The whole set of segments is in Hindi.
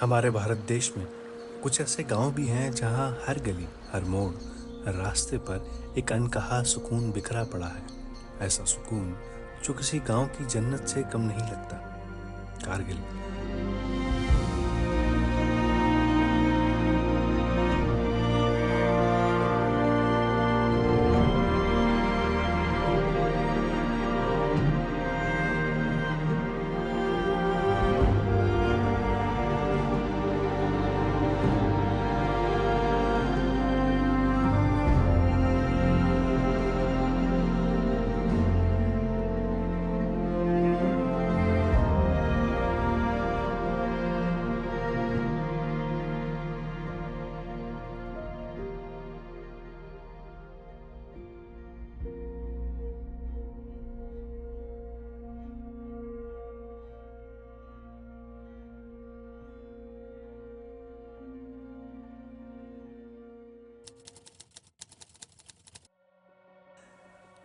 हमारे भारत देश में कुछ ऐसे गांव भी हैं जहां हर गली, हर मोड़, हर रास्ते पर एक अनकहा सुकून बिखरा पड़ा है। ऐसा सुकून जो किसी गांव की जन्नत से कम नहीं लगता। कारगिल।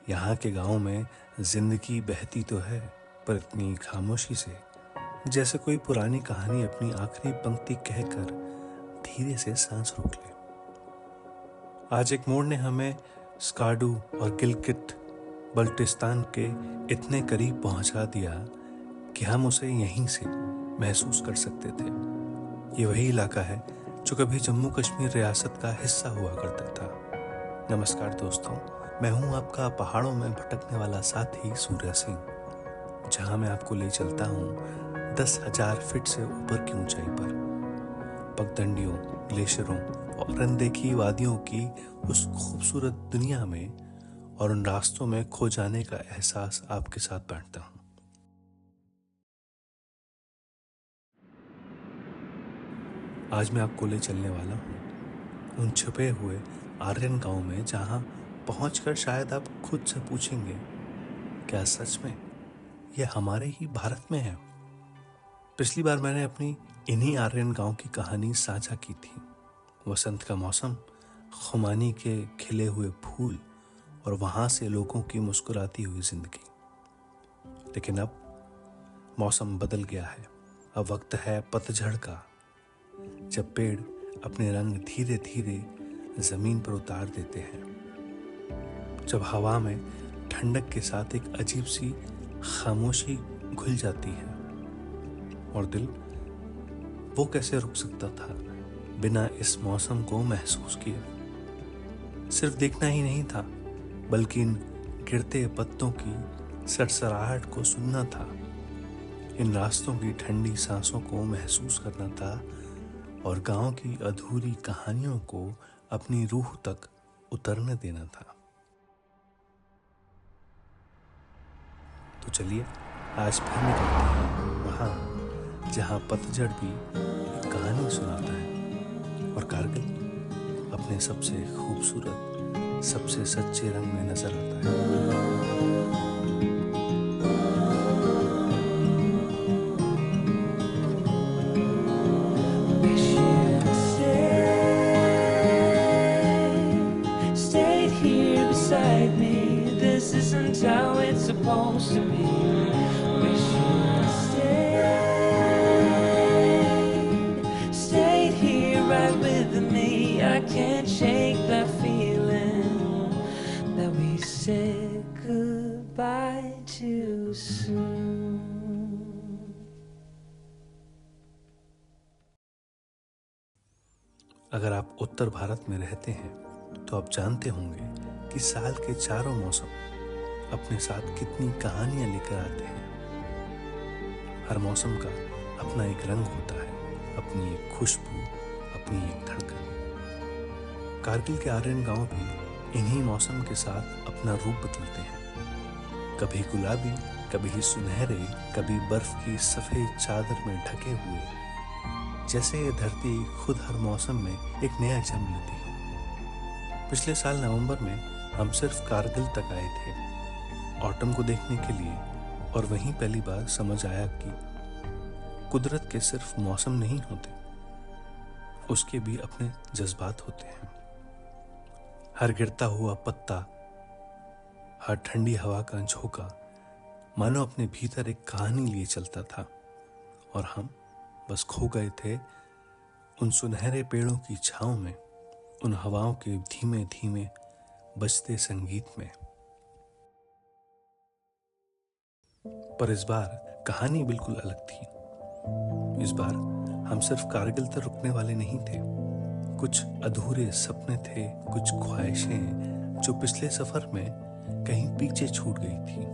यहाँ के गांव में जिंदगी बहती तो है, पर इतनी खामोशी से जैसे कोई पुरानी कहानी अपनी आखिरी पंक्ति कहकर धीरे से सांस रोक ले। आज एक मोड़ ने हमें स्कार्डू और गिलगित बल्टिस्तान के इतने करीब पहुंचा दिया कि हम उसे यहीं से महसूस कर सकते थे। ये वही इलाका है जो कभी जम्मू कश्मीर रियासत का हिस्सा हुआ करता था। नमस्कार दोस्तों, मैं हूं आपका पहाड़ों में भटकने वाला साथी सूर्य सिंह, जहां मैं आपको ले चलता हूं 10,000 फीट से ऊपर की ऊंचाई पर, पगडंडियों, ग्लेशियरों और अनदेखी वादियों की उस खूबसूरत दुनिया में, और उन रास्तों में खो जाने का एहसास आपके साथ बांटता हूं। आज मैं आपको ले चलने वाला हूं उन छुपे हुए आर्यन गांव में, जहां पहुंचकर शायद आप खुद से पूछेंगे, क्या सच में यह हमारे ही भारत में है? पिछली बार मैंने अपनी इन्हीं आर्यन गांव की कहानी साझा की थी। वसंत का मौसम, खुमानी के खिले हुए फूल और वहां से लोगों की मुस्कुराती हुई जिंदगी। लेकिन अब मौसम बदल गया है। अब वक्त है पतझड़ का, जब पेड़ अपने रंग धीरे धीरे जमीन पर उतार देते हैं, जब हवा में ठंडक के साथ एक अजीब सी खामोशी घुल जाती है, और दिल वो कैसे रुक सकता था बिना इस मौसम को महसूस किए। सिर्फ देखना ही नहीं था, बल्कि इन गिरते पत्तों की सरसराहट को सुनना था, इन रास्तों की ठंडी सांसों को महसूस करना था, और गांव की अधूरी कहानियों को अपनी रूह तक उतरने देना था। तो चलिए आज फिर निकलते हैं वहां जहां पतझड़ भी एक कहानी सुनाता है, और कारगिल अपने सबसे खूबसूरत, सबसे सच्चे रंग में नजर आता है। This isn't how it's supposed to be. Wish you'd stayed here right with me. I can't shake that feeling that we said goodbye too soon. अगर आप उत्तर भारत में रहते हैं तो आप जानते होंगे कि साल के चारों मौसम अपने साथ कितनी कहानियां लेकर आते हैं। हर मौसम का अपना एक रंग होता है, अपनी एक खुशबू, अपनी एक धड़कन। कारगिल के आर्यन गांव भी इन्हीं मौसम के साथ अपना रूप बदलते हैं। कभी गुलाबी, कभी सुनहरे, कभी बर्फ की सफेद चादर में ढके हुए, जैसे ये धरती खुद हर मौसम में एक नया जन्म लेती है। पिछले साल नवंबर में हम सिर्फ कारगिल तक आए थे ऑटम को देखने के लिए, और वहीं पहली बार समझ आया कि कुदरत के सिर्फ मौसम नहीं होते, उसके भी अपने जज्बात होते हैं। हर गिरता हुआ पत्ता, हर ठंडी हवा का झोंका मानो अपने भीतर एक कहानी लिए चलता था, और हम बस खो गए थे उन सुनहरे पेड़ों की छाँव में, उन हवाओं के धीमे धीमे बजते संगीत में। पर इस बार कहानी बिल्कुल अलग थी। इस बार हम सिर्फ कारगिल तक रुकने वाले नहीं थे। कुछ अधूरे सपने थे, कुछ ख्वाहिशें जो पिछले सफर में कहीं पीछे छूट गई थी।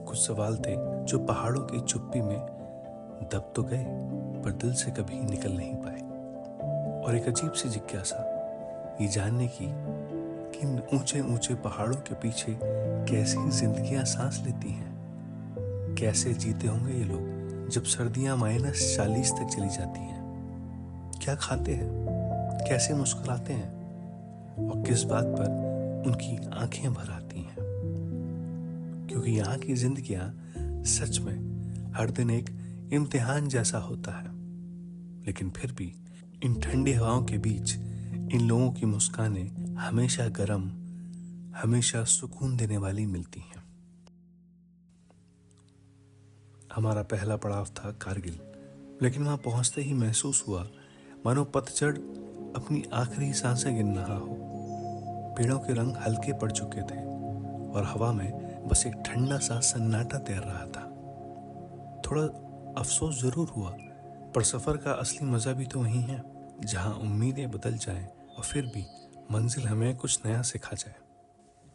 कुछ सवाल थे जो पहाड़ों की चुप्पी में दब तो गए पर दिल से कभी निकल नहीं पाए। और एक अजीब सी जिज्ञासा ये जानने की कि इन ऊंचे ऊंचे पहाड़ों के पीछे कैसी जिंदगियां सांस लेती हैं। कैसे जीते होंगे ये लोग जब सर्दियां -40 तक चली जाती हैं। क्या खाते हैं, कैसे मुस्कुराते हैं और किस बात पर उनकी आंखें भर आती हैं। क्योंकि यहाँ की जिंदगियां सच में हर दिन एक इम्तिहान जैसा होता है। लेकिन फिर भी इन ठंडी हवाओं के बीच इन लोगों की मुस्कानें हमेशा गर्म, हमेशा सुकून देने वाली मिलती हैं। हमारा पहला पड़ाव था कारगिल, लेकिन वहां पहुंचते ही महसूस हुआ मानो पतझड़ अपनी आखिरी सांसें गिन रहा हो। पेड़ों के रंग हल्के पड़ चुके थे और हवा में बस एक ठंडा सा सन्नाटा तैर रहा था। थोड़ा अफसोस जरूर हुआ, पर सफर का असली मजा भी तो वही है जहां उम्मीदें बदल जाएं और फिर भी मंजिल हमें कुछ नया सिखा जाए।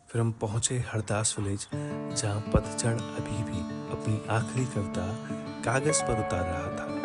फिर हम पहुंचे हरदास विलेज, जहां पतझड़ अभी भी अपनी आखिरी कविता कागज पर उतार रहा था।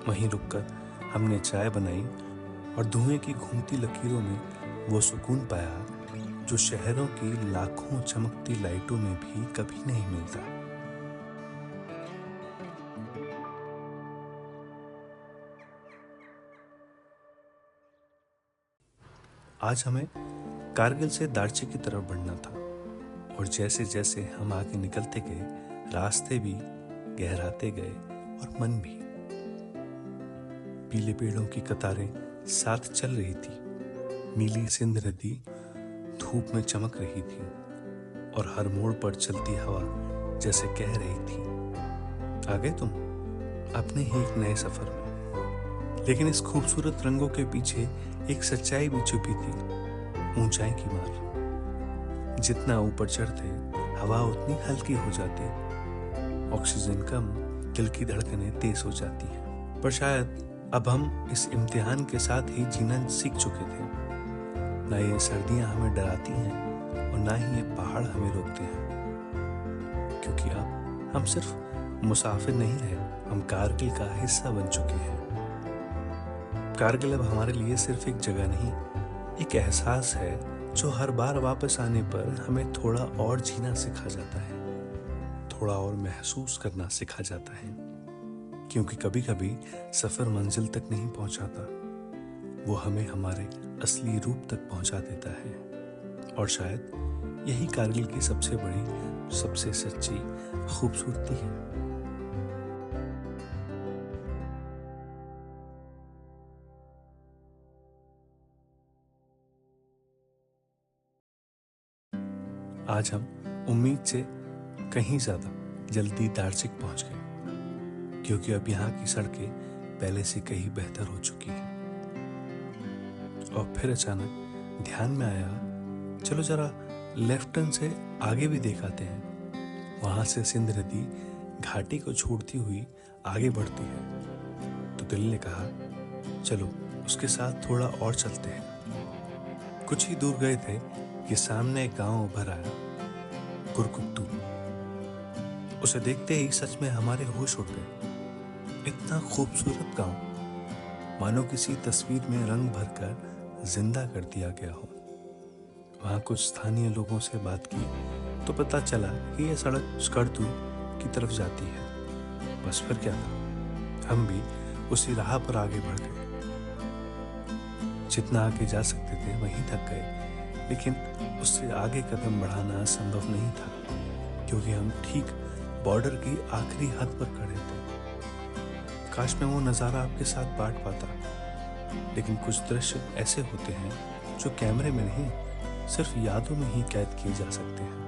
वहीं रुककर हमने चाय बनाई और धुएं की घूमती लकीरों में वो सुकून पाया जो शहरों की लाखों चमकती लाइटों में भी कभी नहीं मिलता। आज हमें कारगिल से दार्ची की तरफ बढ़ना था और जैसे जैसे हम आगे निकलते गए रास्ते भी गहराते गए और मन भी। पीले पेड़ों की कतारें साथ चल रही थी, नीली सिंध नदी धूप में चमक रही थी और हर मोड़ पर चलती हवा जैसे कह रही थी, आ गए तुम अपने ही एक नए सफर में। लेकिन इस खूबसूरत रंगों के पीछे एक सच्चाई भी छुपी थी, ऊंचाई की मार। जितना ऊपर चढ़ते हवा उतनी हल्की हो जाती, ऑक्सीजन कम, दिल की धड़कनें तेज हो जाती हैं। पर शायद अब हम इस इम्तिहान के साथ ही जीना सीख चुके थे। ना ये सर्दियां हमें डराती हैं और ना ही ये पहाड़ हमें रोकते हैं। क्योंकि अब हम सिर्फ मुसाफिर नहीं रहे, हम कारगिल का हिस्सा बन चुके हैं। कारगिल अब हमारे लिए सिर्फ एक जगह नहीं, एक एहसास है जो हर बार वापस आने पर हमें थोड़ा और जीना सिखा जाता है, थोड़ा और महसूस करना सिखा जाता है। क्योंकि कभी कभी सफर मंजिल तक नहीं पहुंचाता, वो हमें हमारे असली रूप तक पहुंचा देता है। और शायद यही कारगिल की सबसे बड़ी, सबसे सच्ची खूबसूरती है। आज हम उम्मीद से कहीं ज्यादा जल्दी दार्चिक पहुंच गए, क्योंकि अब यहाँ की सड़कें पहले से कहीं बेहतर हो चुकी हैं। और फिर अचानक ध्यान में आया, चलो जरा लेफ्ट टर्न से आगे भी देख आते हैं। वहां से सिंध नदी घाटी को छोड़ती हुई आगे बढ़ती है। तो दिल ने कहा, चलो उसके साथ थोड़ा और चलते हैं। कुछ ही दूर गए थे कि सामने एक गांव उभर आया, कुरकुट्टू। उसे देखते ही सच में हमारे होश उड़ गए। इतना खूबसूरत गांव, मानो किसी तस्वीर में रंग भरकर जिंदा कर दिया गया हो। वहां कुछ स्थानीय लोगों से बात की तो पता चला कि यह सड़क स्कर्दू की तरफ जाती है। बस फिर क्या था, हम भी उसी राह पर आगे बढ़ गए। जितना आगे जा सकते थे वहीं तक गए, लेकिन उससे आगे कदम बढ़ाना संभव नहीं था, क्योंकि हम ठीक बॉर्डर की आखिरी हद पर खड़े थे। काश मैं वो नज़ारा आपके साथ बांट पाता, लेकिन कुछ दृश्य ऐसे होते हैं जो कैमरे में नहीं, सिर्फ यादों में ही कैद किए जा सकते हैं।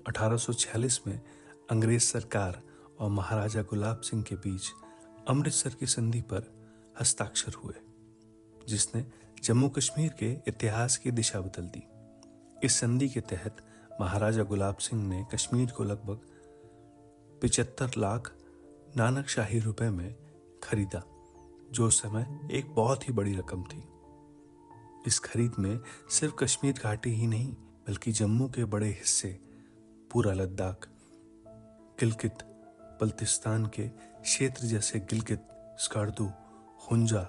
1846 में अंग्रेज सरकार और महाराजा गुलाब सिंह के बीच अमृतसर की संधि पर हस्ताक्षर हुए, जिसने जम्मू कश्मीर के इतिहास की दिशा बदल दी। इस संधि के तहत महाराजा गुलाब सिंह ने कश्मीर को लगभग 75 लाख नानक शाही रुपए में खरीदा, जो उस समय एक बहुत ही बड़ी रकम थी। इस खरीद में सिर्फ कश्मीर घाटी ही नहीं, बल्कि जम्मू के बड़े हिस्से, पूरा लद्दाख, गिलगित बल्तिस्तान के क्षेत्र जैसे गिलगित, स्कार्दू, हुंजा,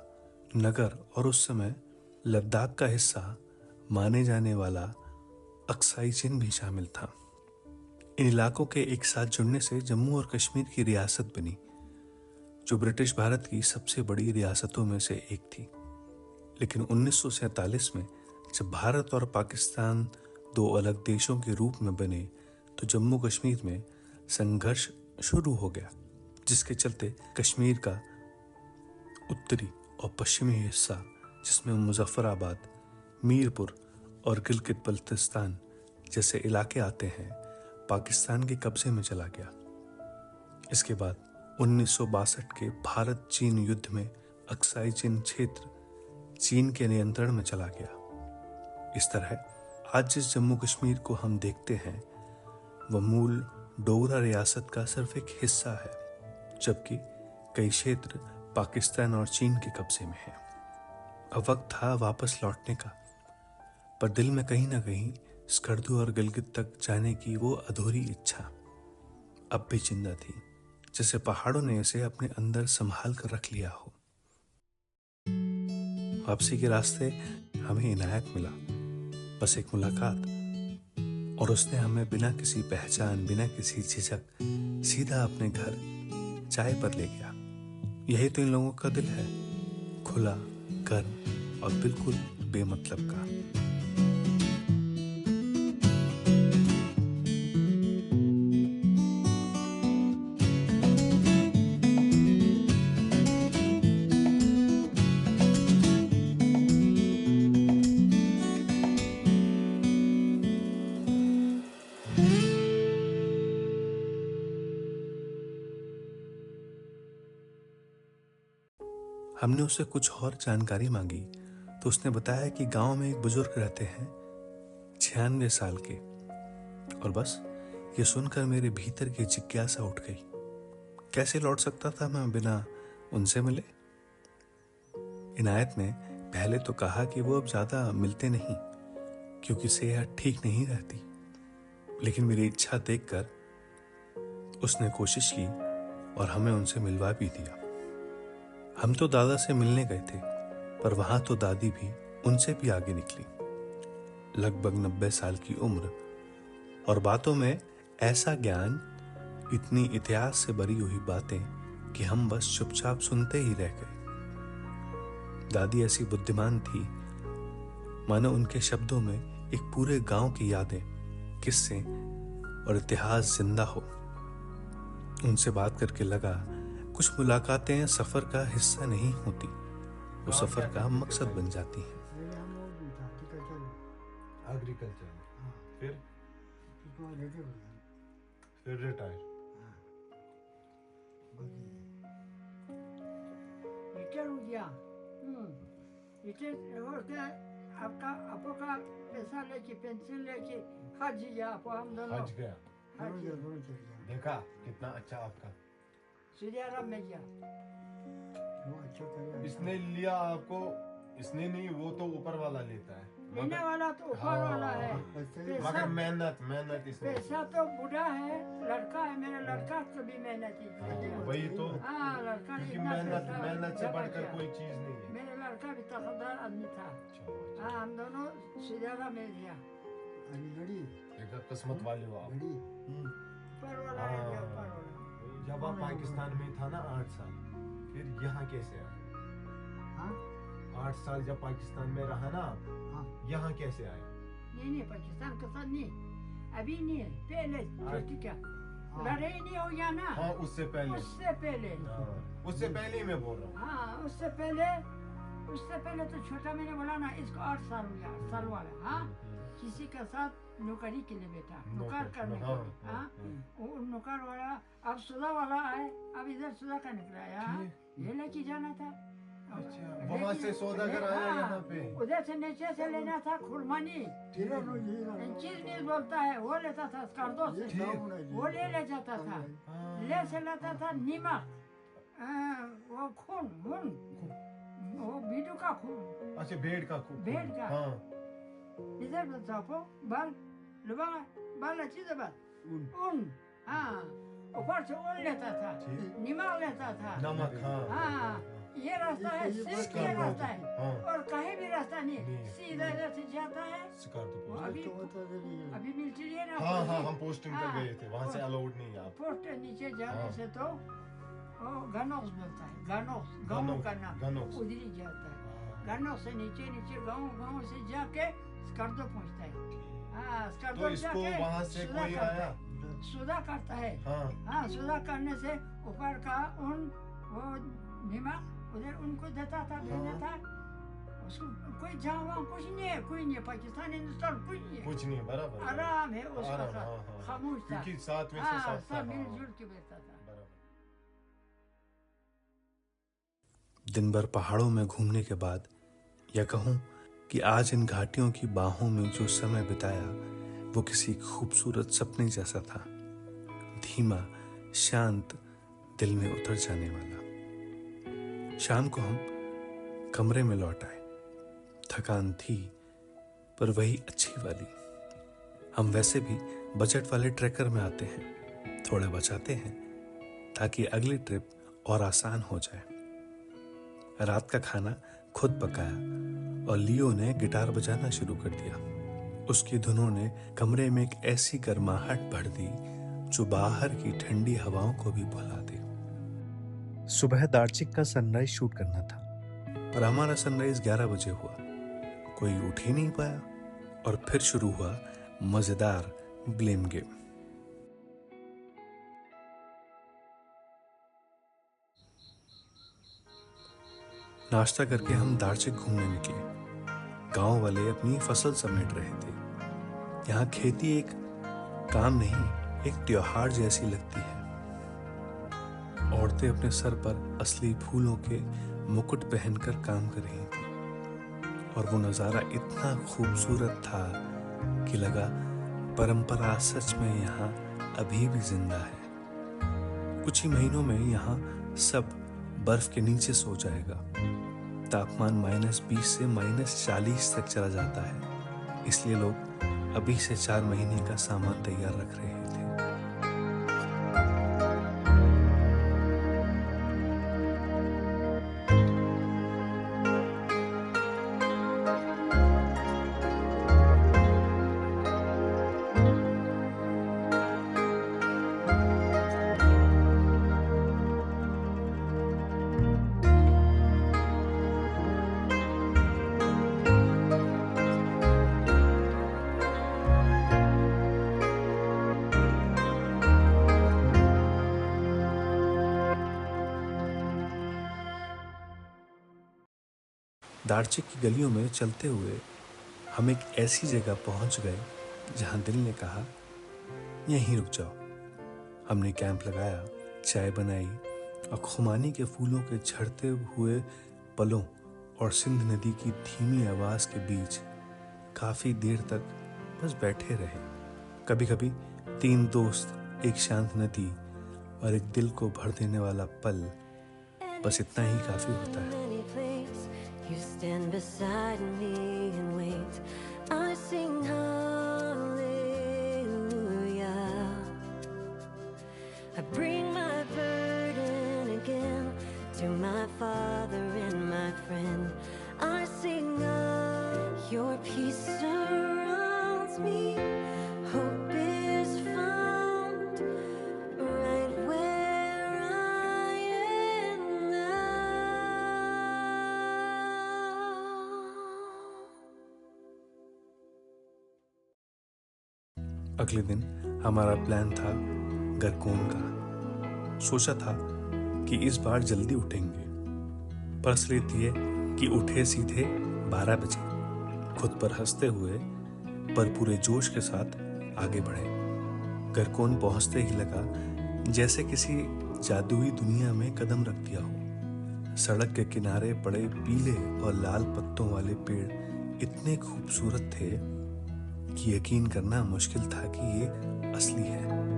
नगर और उस समय लद्दाख का हिस्सा माने जाने वाला अक्साई चिन भी शामिल था। इन इलाकों के एक साथ जुड़ने से जम्मू और कश्मीर की रियासत बनी, जो ब्रिटिश भारत की सबसे बड़ी रियासतों में से एक थी। लेकिन 1947 में जब भारत और पाकिस्तान दो अलग देशों के रूप में बने, तो जम्मू कश्मीर में संघर्ष शुरू हो गया, जिसके चलते कश्मीर का उत्तरी और पश्चिमी हिस्सा, जिसमें मुजफ्फराबाद, मीरपुर और गिलगित बल्तिस्तान जैसे इलाके आते हैं, पाकिस्तान के कब्जे में चला गया। इसके बाद 1962 के भारत चीन युद्ध में अक्साई चिन क्षेत्र चीन के नियंत्रण में चला गया। इस तरह आज जिस जम्मू कश्मीर को हम देखते हैं, वह मूल डोगरा रियासत का सिर्फ एक हिस्सा है, जबकि कई क्षेत्र पाकिस्तान और चीन के कब्जे में है। अब वक्त था वापस लौटने का, पर दिल में कहीं ना कहीं स्कर्दू और गिलगित तक जाने की वो अधूरी इच्छा अब भी जिंदा थी, जैसे पहाड़ों ने इसे अपने अंदर संभाल कर रख लिया हो। वापसी के रास्ते हमें इनायत मिला, बस एक मुलाकात, और उसने हमें बिना किसी पहचान, बिना किसी झिझक सीधा अपने घर चाय पर ले गया। यही तो इन लोगों का दिल है, खुला, गर्म और बिल्कुल बेमतलब का। हमने उससे कुछ और जानकारी मांगी, तो उसने बताया कि गांव में एक बुजुर्ग रहते हैं, 96 साल के। और बस ये सुनकर मेरे भीतर की जिज्ञासा उठ गई। कैसे लौट सकता था मैं बिना उनसे मिले? इनायत ने पहले तो कहा कि वो अब ज़्यादा मिलते नहीं, क्योंकि सेहत ठीक नहीं रहती। लेकिन मेरी इच्छा देखकर उसने कोशिश की और हमें उनसे मिलवा भी दिया। हम तो दादा से मिलने गए थे, पर वहां तो दादी भी उनसे भी आगे निकली। लगभग 90 साल की उम्र और बातों में ऐसा ज्ञान, इतनी इतिहास से भरी हुई बातें कि हम बस चुपचाप सुनते ही रह गए। दादी ऐसी बुद्धिमान थी, मानो उनके शब्दों में एक पूरे गांव की यादें, किस्से और इतिहास जिंदा हो। उनसे बात करके लगा कुछ मुलाकातें सफर का हिस्सा नहीं होती, वो सफर का मकसद बन जाती हैं। एग्रीकल्चर फिर रिटायर। रिटायर हो गया। रिटायर होकर आपका आपो का पैसा लेके, पेंशन लेके हज गया। आपको हम दोनों हज गया, हज देखा कितना अच्छा आपका। सऊदी अरब में गया। वो अच्छा करेगा। इसने लिया आपको, इसने नहीं, वो तो ऊपर वाला लेता है। लेने वाला तो ऊपर वाला है। मगर मेहनत इसने। पैसा तो बूढ़ा है, लड़का है। मेरा लड़का तो भी मेहनत ही किया। वही तो, हाँ, लड़का क्योंकि इतना पैसा मेहनत से जमा बढ़कर किया। कोई चीज नहीं है। मेरा लड़का भी तकदर आदमी था। हाँ, हम दोनों सऊदी अरब में गया। एक किस्मत वाले हो आप। ऊपर वाला है, ऊपर वाला। जब आप पाकिस्तान में था ना 8 साल, फिर यहाँ कैसे आए? हाँ 8 साल जब पाकिस्तान में रहा ना, हाँ यहाँ कैसे आए? नहीं पाकिस्तान के साथ नहीं, अभी नहीं है, पहले छोटी क्या लड़ाई नहीं हो गया ना, हाँ उससे पहले। उससे पहले हाँ, उससे पहले ही मैं बोल रहा हूँ। हाँ उससे पहले तो छोटा मैंने बोला ना, इसको 8 साल हो गया, 8 साल वाला। हाँ किसी के साथ नौकरी के लिए बेटा, नौकर करने के लिए। हाँ वो नौकर वाला अब सुधा वाला है, अब इधर सुधा का निकला है। हाँ ये लेके जाना था, अच्छा, वहाँ से सौदागर आया यहाँ पे। उधर से नीचे से लेना था खुरमानी, चीज बोलता है, वो लेता था स्कार्दो से, वो ले जाता था, ले से लेता था नीमक, वो खून, वो बीडू का खून, अच्छा भेड़ का खून। भेड़ का। हाँ इधर बताओ बाल लुबा बाल अच्छी से बात ऊन, हाँ ऊपर से ऊन लेता था, नमक लेता था, नमक। हाँ हाँ ये रास्ता है, सिर्फ ये रास्ता है, हाँ। और कहीं भी रास्ता नहीं, सीधा इधर से जाता है। स्कार्दो वो पोस्ट। अभी मिलिट्री है ना, हाँ हाँ हम पोस्टिंग पर हाँ, गए थे, वहाँ से अलाउड नहीं है आप। पोस्ट नीचे जाने हाँ। से तो वो गनोस बोलता है, गनोस गाँव गनोस, का नाम, गनोस। उधर ही जाता है। गनोस से नीचे गाँव से जाके स्कार्दो पहुँचता है। हाँ तो स्कार्दो इसको जाके वहाँ से सुधा कोई करता आया? है, सुधा करता है। हाँ हाँ सुधा करने से ऊपर का ऊन, वो नमक उधर उनको देता था, भेजा था उसको। कोई जहाँ वहाँ कुछ नहीं है, कोई नहीं है, पाकिस्तान हिंदुस्तान कुछ नहीं है, कुछ नहीं, बराबर। आराम है उसका आराम, साथ, हाँ, हाँ। खामोश था। क्योंकि साथ में से हाँ साथ था, सब हाँ, मिलजुल के बैठता था। बराबर। दिन भर पहाड़ों में घूमने के बाद, या कहूँ कि आज इन घाटियों की बाहों में जो समय बिताया, वो किसी खूबसूरत सपने जैसा था, धीमा, शांत, दिल में उतर जाने वाला। शाम को हम कमरे में लौट आए। थकान थी, पर वही अच्छी वाली। हम वैसे भी बजट वाले ट्रैकर में आते हैं, थोड़े बचाते हैं ताकि अगली ट्रिप और आसान हो जाए। रात का खाना खुद पकाया और लियो ने गिटार बजाना शुरू कर दिया। उसकी धुनों ने कमरे में एक ऐसी गर्माहट भर दी जो बाहर की ठंडी हवाओं को भी भुला दे। सुबह दार्चिक का सनराइज शूट करना था, पर हमारा सनराइज 11 बजे हुआ। कोई उठ ही नहीं पाया और फिर शुरू हुआ मजेदार ब्लेम गेम। नाश्ता करके हम दार्चिक घूमने निकले। गांव वाले अपनी फसल समेट रहे थे। यहाँ खेती एक काम नहीं, एक त्योहार जैसी लगती है। औरतें अपने सर पर असली फूलों के मुकुट पहनकर काम कर रही थी, और वो नज़ारा इतना खूबसूरत था कि लगा परंपरा सच में यहाँ अभी भी जिंदा है। कुछ ही महीनों में यहाँ सब बर्फ के नीचे सो जाएगा। तापमान -20 से -40 तक चला जाता है, इसलिए लोग अभी से 4 महीने का सामान तैयार रख रहे थे। दार्चिक की गलियों में चलते हुए हम एक ऐसी जगह पहुंच गए जहां दिल ने कहा, यहीं रुक जाओ। हमने कैंप लगाया, चाय बनाई और खुमानी के फूलों के झड़ते हुए पलों और सिंध नदी की धीमी आवाज के बीच काफी देर तक बस बैठे रहे। कभी कभी 3 दोस्त, एक शांत नदी और एक दिल को भर देने वाला पल, बस इतना ही काफी होता है। You stand beside me and wait. I sing hallelujah. I bring my burden again to my Father and my friend. I sing your peace surrounds me. Hope is found right where अगले दिन हमारा प्लान था गरकोन का। सोचा था कि इस बार जल्दी उठेंगे, पर असलियत ये कि उठे सीधे 12 बजे, खुद पर हंसते हुए पर पूरे जोश के साथ आगे बढ़े। गरकोन पहुंचते ही लगा जैसे किसी जादुई दुनिया में कदम रख दिया हो। सड़क के किनारे पड़े पीले और लाल पत्तों वाले पेड़ इतने खूबसूरत थे कि यकीन करना मुश्किल था कि ये असली है।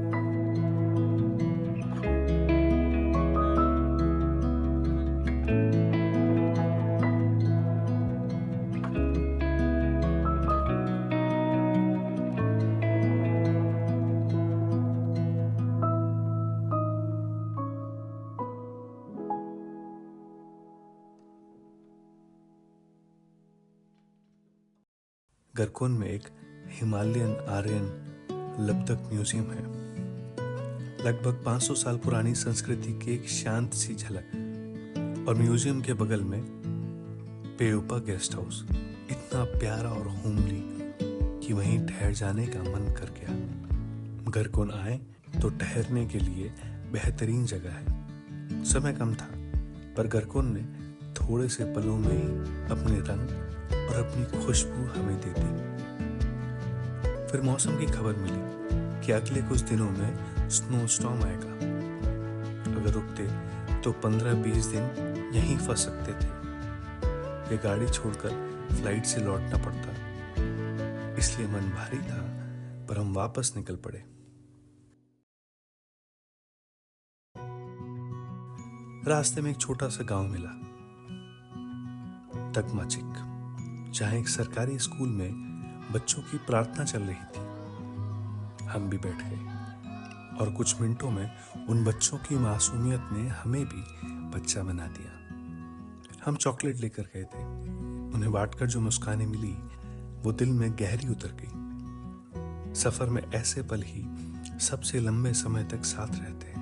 गरकोन में एक हिमालयन आर्यन लबदक म्यूजियम है। लगभग 500 साल पुरानी संस्कृति की एक शांत सी झलक। और म्यूजियम के बगल में पेयोपा गेस्ट हाउस, इतना प्यारा और होमली कि वहीं ठहर जाने का मन कर गया। गरकोन आए तो ठहरने के लिए बेहतरीन जगह है। समय कम था, पर गरकोन ने थोड़े से पलों में ही अपने रंग और अपनी खुशबू हमें दे दी। फिर मौसम की खबर मिली कि अगले कुछ दिनों में स्नो स्टॉर्म आएगा। अगर रुकते तो 15-20 दिन यहीं फंस सकते थे। ये गाड़ी छोड़कर फ्लाइट से लौटना पड़ता, इसलिए मन भारी था, पर हम वापस निकल पड़े। रास्ते में एक छोटा सा गांव मिला, तगमाचिक, जहां एक सरकारी स्कूल में बच्चों की प्रार्थना चल रही थी। हम भी बैठ गए और कुछ मिनटों में उन बच्चों की मासूमियत ने हमें भी बच्चा बना दिया। हम चॉकलेट लेकर गए थे। उन्हें बांटकर जो मुस्कानें मिली वो दिल में गहरी उतर गई। सफर में ऐसे पल ही सबसे लंबे समय तक साथ रहते हैं।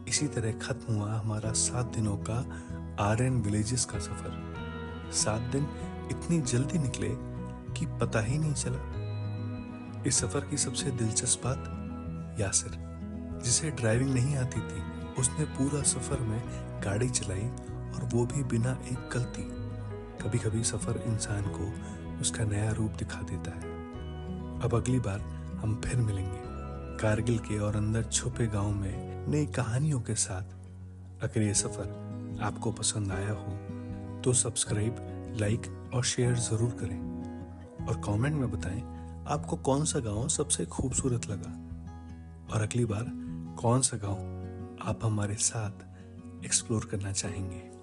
इसी तरह खत्म हुआ हमारा 7 दिनों का आर्यन विलेजेस का सफर। 7 दिन इतनी जल्दी निकले कि पता ही नहीं चला। इस सफर की सबसे दिलचस्प बात यासिर, जिसे ड्राइविंग नहीं आती थी, उसने पूरा सफर में गाड़ी चलाई और वो भी बिना एक गलती। कभी कभी सफर इंसान को उसका नया रूप दिखा देता है। अब अगली बार हम फिर मिलेंगे कारगिल के और अंदर छुपे गांव में नई कहानियों के साथ। अगर ये सफर आपको पसंद आया हो तो सब्सक्राइब, लाइक और शेयर जरूर करें और कमेंट में बताएं आपको कौन सा गांव सबसे खूबसूरत लगा और अगली बार कौन सा गांव आप हमारे साथ एक्सप्लोर करना चाहेंगे।